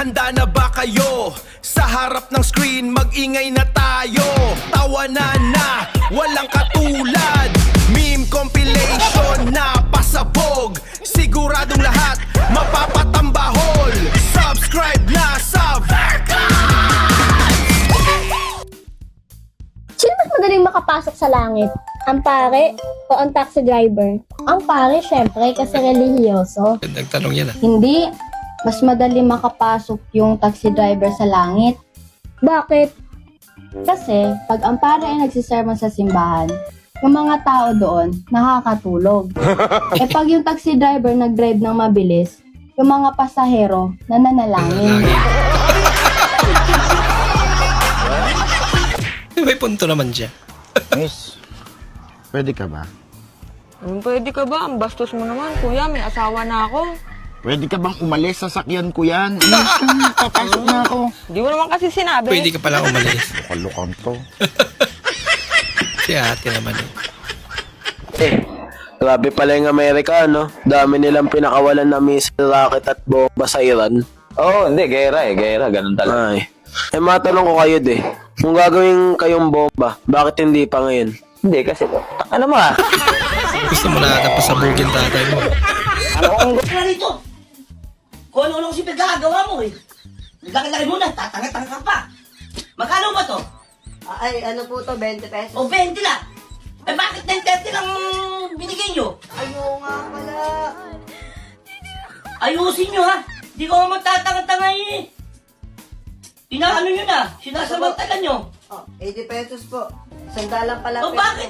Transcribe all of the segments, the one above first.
Handa na ba kayo? Sa harap ng screen, mag-ingay na tayo. Tawanan na, walang katulad. Meme compilation na pasabog. Siguradong lahat mapapatambahol. Subscribe na sa Vercast! Sino mas madaling makapasok sa langit? Ang pare o ang taxi driver? Ang pare, syempre, kasi relihiyoso. Gandang tanong yan ah. Hindi. Mas madali makapasok yung taxi driver sa langit. Bakit? Kasi, pag ang pare ay nagsisermon sa simbahan, yung mga tao doon nakakatulog. Eh pag yung taxi driver nag-drive ng mabilis, yung mga pasahero nananalangin. May punto naman siya. Miss, pwede ka ba? Pwede ka ba? Ang bastos mo naman, kuya. May asawa na ako. Pwede ka bang umalis sa sakyan ko yan? Miss, papasok na ako. Di mo naman kasi sinabi. Pwede ka pala umalis. Lukan to. Si ate naman Eh, grabe pala yung Amerika, no? Dami nilang pinakawalan na missile rocket at bomba sa Iran. Oo, hindi. Gera eh. Gera. Ganun talaga. Ay. Eh, matanong ko kayo kung gagawin kayong bomba, bakit hindi pa ngayon? Hindi kasi, ano mo ah? Gusto mo na ata pasabugin tatay mo. Kaya dito, kung ano-ano kasi pinagagawa mo eh. Naglaki-laki mo na, tatanga-tanga ka pa. Magkano ba to? Ay, ano po to, 20 pesos? O 20 lang. Eh bakit 10-30 lang binigay nyo? Ayaw nga pala. Ayusin nyo ha. Di ko magtatanga-tanga eh. Inaano nyo na, sinasamantalan nyo. Oh, 80 pesos po. Sandalan pala. O bakit?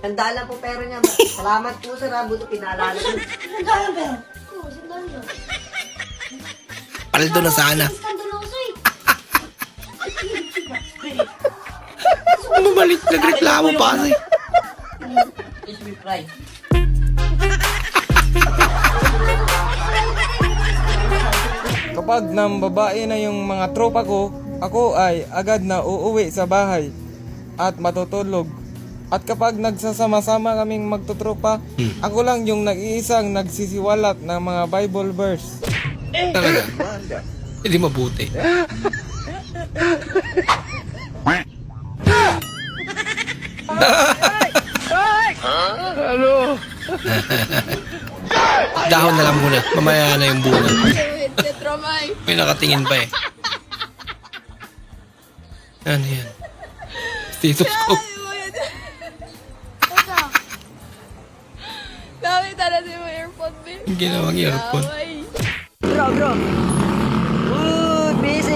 Sandalan po pero niya. Salamat po sir, buto pinaalala. Sandalan pero. Paldo na sana. Bumalik, nagreklamo pa kasi. Yes, we fry. Kapag nang babae na yung mga tropa ko, ako ay agad na uuwi sa bahay at matutulog. At kapag nagsasama-sama kaming magtutropa, ako lang yung nag-iisang nagsisiwalat ng mga Bible verse. Talaga. Hindi mabuti. Ano? Dahon na lang muna. Mamaya na yung bunga. May nakatingin pa eh. Ano yan? Stethoscope. Nakita na si mo earphone, babe. Yung ginawang earphone. Bro. Good, B6.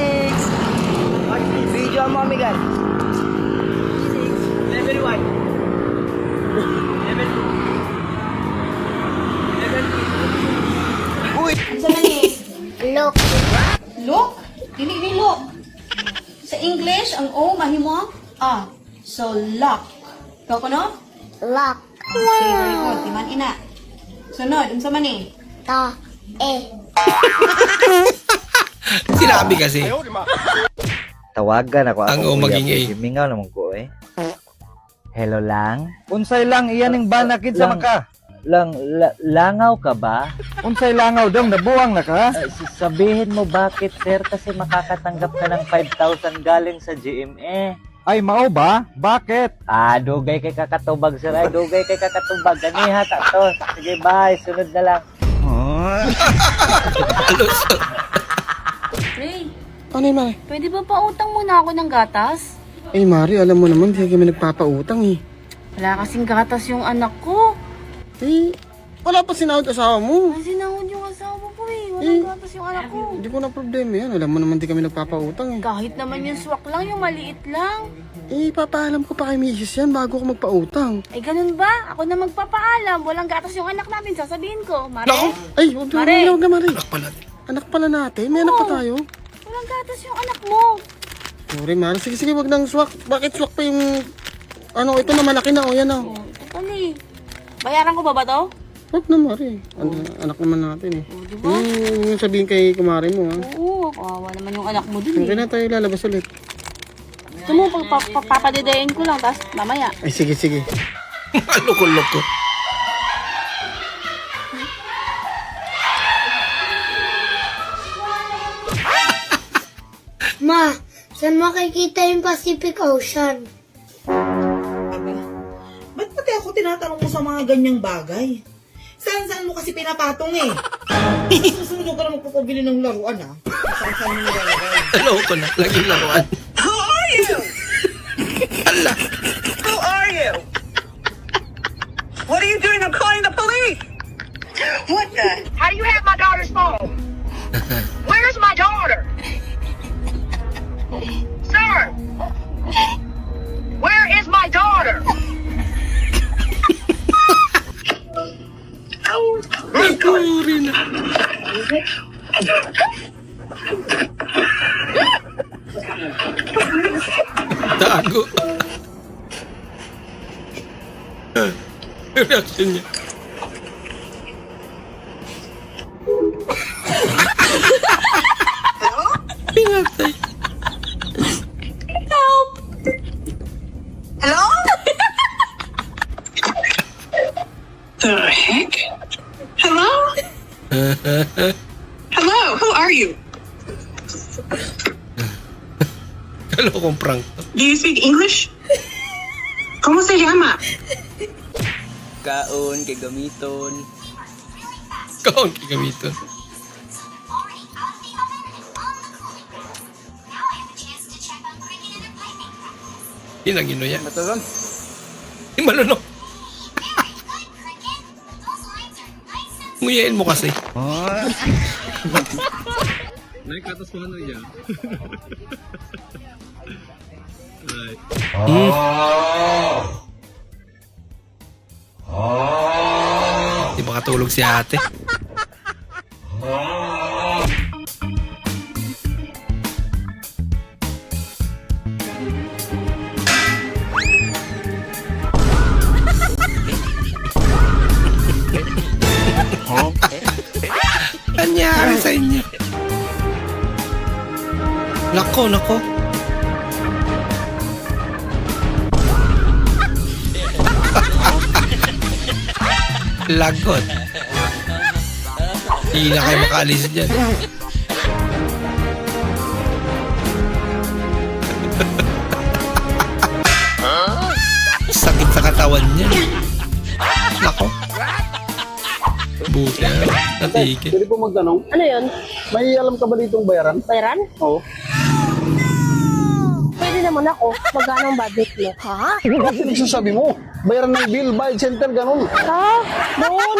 Video ang mommy gan. Level 1. Level 2. Level 3. Uy! Look. Look? Dili ni look. Sa English, ang O, mahimo, A. So, lock. Ikaw ko no? Lock. Okay, very good. Timan ina. Sunod, unsa man ni? Ta. Sinabi kasi. Tawagan ako. Ang o maging A. Mingaw naman ko eh. Hello lang? Unsay lang iyan ng banakid sa maka? Langaw ka ba? Unsay langaw dong, nabuwang na ka? Sabihin mo bakit sir kasi makakatanggap ka ng 5,000 galing sa GMA. Ay, mao ba? Bakit? Dugay kay kakatubag sir. Ay, dugay kay kakatubag. Ganiha ta to. Sige, bye. Sunod na lang. Ray, Ano yun, Mari? pwede ba pautang muna ako ng gatas? Eh, Mari, alam mo naman, di kami nagpapautang eh. Wala kasing gatas yung anak ko. Eh, wala pa sinahod asawa mo. Kasi nahod yung asawa ko eh. Walang gatas yung anak ko. Hindi ko na problema yan. Alam mo naman, di kami nagpapautang eh. Kahit naman yung swak lang, yung maliit lang. Eh, papaalam ko pa kay Mrs. yan bago ko magpautang. Ay, ganun ba? Ako na magpapaalam. Walang gatas yung anak namin. Sasabihin ko. Mare, Naku! Ay, huwag na, Mari. huwag na, Mari. Anak pala. Anak pala natin. May anak pa tayo. walang gatas yung anak mo. Sorry, Mari. Sige, wag nang swak. Bakit swak pa yung... Ano, ito na malaki na. O, yan o. Oh, ito ni. Bayaran ko ba to? Huwag na, Mari. Anak naman natin eh. Diba? Yung sabihin kay kumari mo, ha? Oo, kawawa naman yung anak mo dun Okay eh. na tayo lalabas ulit. Gusto mo, papadedayin ko lang, tapos mamaya. Ay, sige, sige. Loko-loko. Ma, saan makikita yung Pacific Ocean? Ba't pati ako tinatanong mo sa mga ganyang bagay? Saan-saan mo kasi pinapatong eh? Susunod ka na magpapabili ng laruan ah. Saan-saan mo nilalagay? Hello ko na. Laging laruan. Who are you? Ala. Who are you? What are you doing? I'm calling the police. What the? How do you have my daughter's phone? Where's my daughter? Sir! Where is my daughter? Nagkuri na. Tago. Reaction niya. Pinatay. Hello? The heck? Hello? Hello? Who are you? Kalo kong prank to. Do you speak English? ¿Cómo se llama? Kaon, kay gamiton. Kaon kigamiton. Inang yan. Maturon. Malunok. Nguyain mo kasi. Nagkatas mo ano niya. Di makatulog si ate. Anyari sa inyo? Nako, nako. Lagot. Hindi na kayo makaalis dyan. Sakit sa katawan niya. Nako. Buti. Natigil. Pwede po magtanong? Ano yun? May alam ka ba ditong bayaran? Bayaran? Oo. Pwede naman ako. Magkano ang budget mo? Ha? Bakit nagsasabi mo? Bayaran ng bill, bayad center, ganun. Ha? Doon?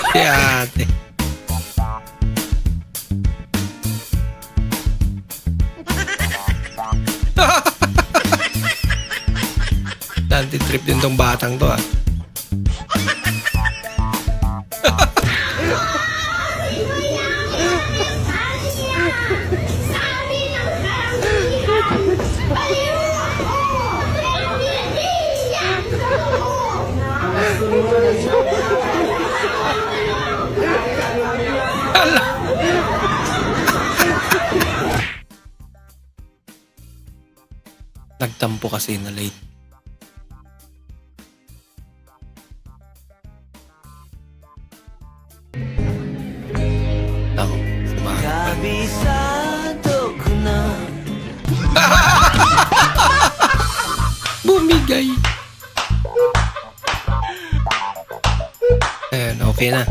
Si ate. Anti-trip din tong batang to ah. Nagtampo kasi na late. Ako, sumahat pa. Bumigay. Ayan, okay na.